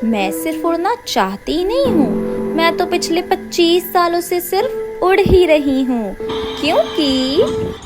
मैं सिर्फ उड़ना चाहती ही नहीं हूँ, मैं तो पिछले 25 सालों से सिर्फ उड़ ही रही हूँ, क्योंकि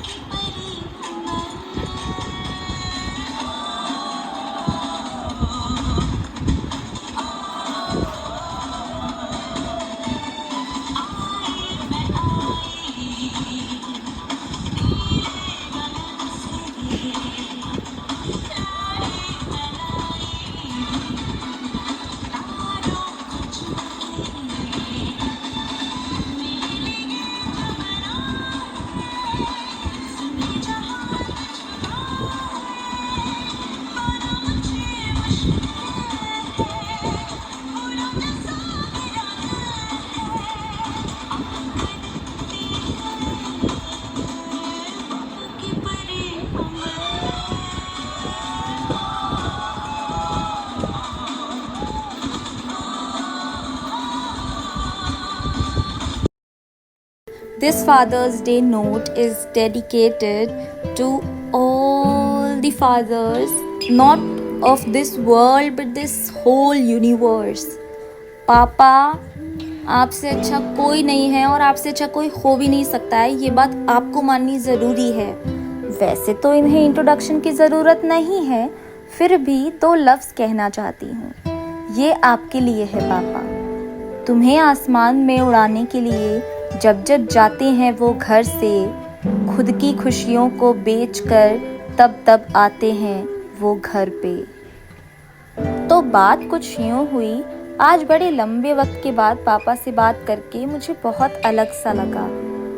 this Father's Day note is dedicated to all the fathers, not of this world but this whole universe. पापा, आपसे अच्छा कोई नहीं है और आपसे अच्छा कोई हो भी नहीं सकता है, ये बात आपको माननी ज़रूरी है। वैसे तो इन्हें इंट्रोडक्शन की ज़रूरत नहीं है, फिर भी दो लफ्ज़ कहना चाहती हूँ। ये आपके लिए है पापा। तुम्हें आसमान में उड़ाने के लिए जब जब जाते हैं वो घर से, खुद की खुशियों को बेचकर तब तब आते हैं वो घर पे। तो बात कुछ यूँ हुई, आज बड़े लंबे वक्त के बाद पापा से बात करके मुझे बहुत अलग सा लगा।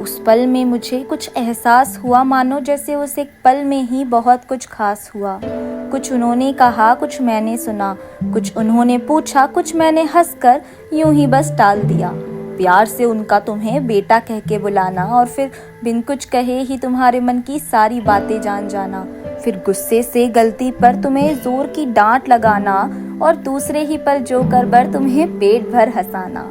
उस पल में मुझे कुछ एहसास हुआ, मानो जैसे उस एक पल में ही बहुत कुछ खास हुआ। कुछ उन्होंने कहा, कुछ मैंने सुना, कुछ उन्होंने पूछा, कुछ मैंने हंसकर यूं ही बस टाल दिया। प्यार से उनका तुम्हें बेटा कह के बुलाना और फिर बिन कुछ कहे ही तुम्हारे मन की सारी बातें जान जाना, फिर गुस्से से गलती पर तुम्हें जोर की डांट लगाना और दूसरे ही पल जो कर बर तुम्हें पेट भर हंसाना।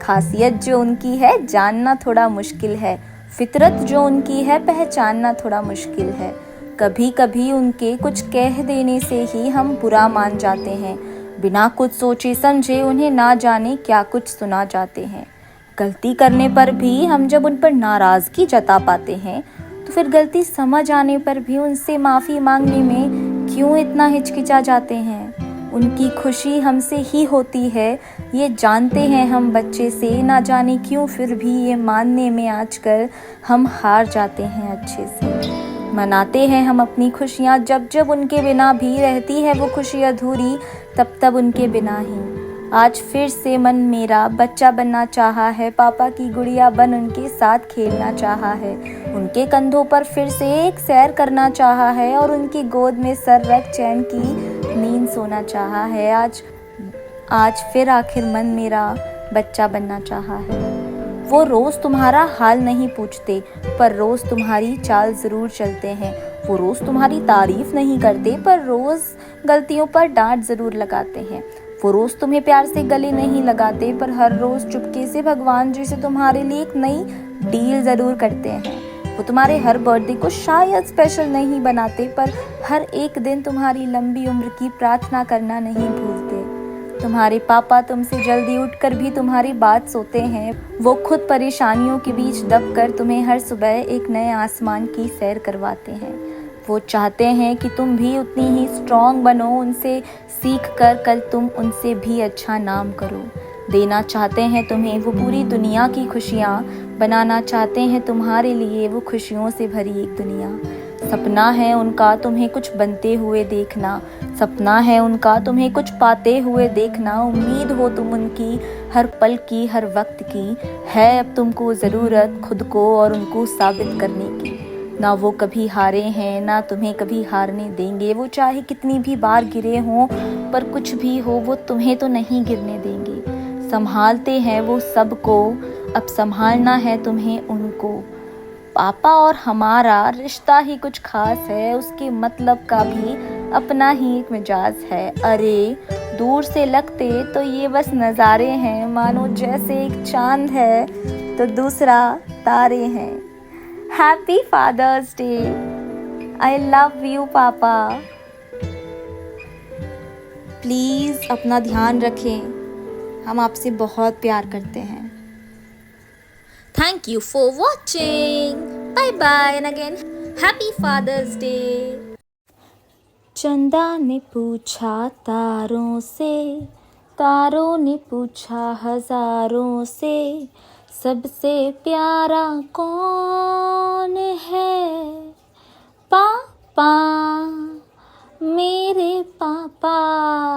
खासियत जो उनकी है जानना थोड़ा मुश्किल है, फितरत जो उनकी है पहचानना थोड़ा मुश्किल है। कभी कभी उनके कुछ कह देने से ही हम बुरा मान जाते हैं, बिना कुछ सोचे समझे उन्हें ना जाने क्या कुछ सुना जाते हैं। गलती करने पर भी हम जब उन पर नाराज़गी जता पाते हैं, तो फिर गलती समझ आने पर भी उनसे माफ़ी मांगने में क्यों इतना हिचकिचा जाते हैं। उनकी खुशी हमसे ही होती है, ये जानते हैं हम बच्चे से, ना जाने क्यों फिर भी ये मानने में आजकल हम हार जाते हैं अच्छे से। मनाते हैं हम अपनी खुशियाँ, जब जब उनके बिना भी रहती है वो खुशी अधूरी, तब तब उनके बिना ही। आज फिर से मन मेरा बच्चा बनना चाहा है, पापा की गुड़िया बन उनके साथ खेलना चाहा है, उनके कंधों पर फिर से एक सैर करना चाहा है और उनकी गोद में सर रख चैन की नींद सोना चाहा है। आज फिर आखिर मन मेरा बच्चा बनना चाहा है। वो रोज़ तुम्हारा हाल नहीं पूछते, पर रोज़ तुम्हारी चाल ज़रूर चलते हैं। वो रोज़ तुम्हारी तारीफ़ नहीं करते, पर रोज़ गलतियों पर डांट ज़रूर लगाते हैं। वो रोज़ तुम्हें प्यार से गले नहीं लगाते, पर हर रोज़ चुपके से भगवान जी से तुम्हारे लिए एक नई डील ज़रूर करते हैं। वो तुम्हारे हर बर्थडे को शायद स्पेशल नहीं बनाते, पर हर एक दिन तुम्हारी लंबी उम्र की प्रार्थना करना नहीं भूलते। तुम्हारे पापा तुमसे जल्दी उठकर भी तुम्हारी बात सोते हैं। वो खुद परेशानियों के बीच दबकर तुम्हें हर सुबह एक नए आसमान की सैर करवाते हैं। वो चाहते हैं कि तुम भी उतनी ही स्ट्रॉन्ग बनो, उनसे सीख कर कल तुम उनसे भी अच्छा नाम करो। देना चाहते हैं तुम्हें वो पूरी दुनिया की खुशियाँ, बनाना चाहते हैं तुम्हारे लिए वो खुशियों से भरी एक दुनिया। सपना है उनका तुम्हें कुछ बनते हुए देखना, सपना है उनका तुम्हें कुछ पाते हुए देखना। उम्मीद हो तुम उनकी हर पल की, हर वक्त की। है अब तुमको ज़रूरत खुद को और उनको साबित करने की। ना वो कभी हारे हैं, ना तुम्हें कभी हारने देंगे। वो चाहे कितनी भी बार गिरे हों, पर कुछ भी हो वो तुम्हें तो नहीं गिरने देंगे। संभालते हैं वो सबको, अब संभालना है तुम्हें उनको। पापा और हमारा रिश्ता ही कुछ खास है, उसके मतलब का भी अपना ही एक मिजाज है। अरे दूर से लगते तो ये बस नज़ारे हैं, मानो जैसे एक चांद है तो दूसरा तारे हैं। Happy father's day. I love you पापा। प्लीज़ अपना ध्यान रखें। हम आपसे बहुत प्यार करते हैं। Thank you for watching. Bye bye and again happy father's day. Chanda ने पूछा तारों से, तारों ने पूछा हजारों से, सबसे प्यारा कौन है? पापा, मेरे पापा।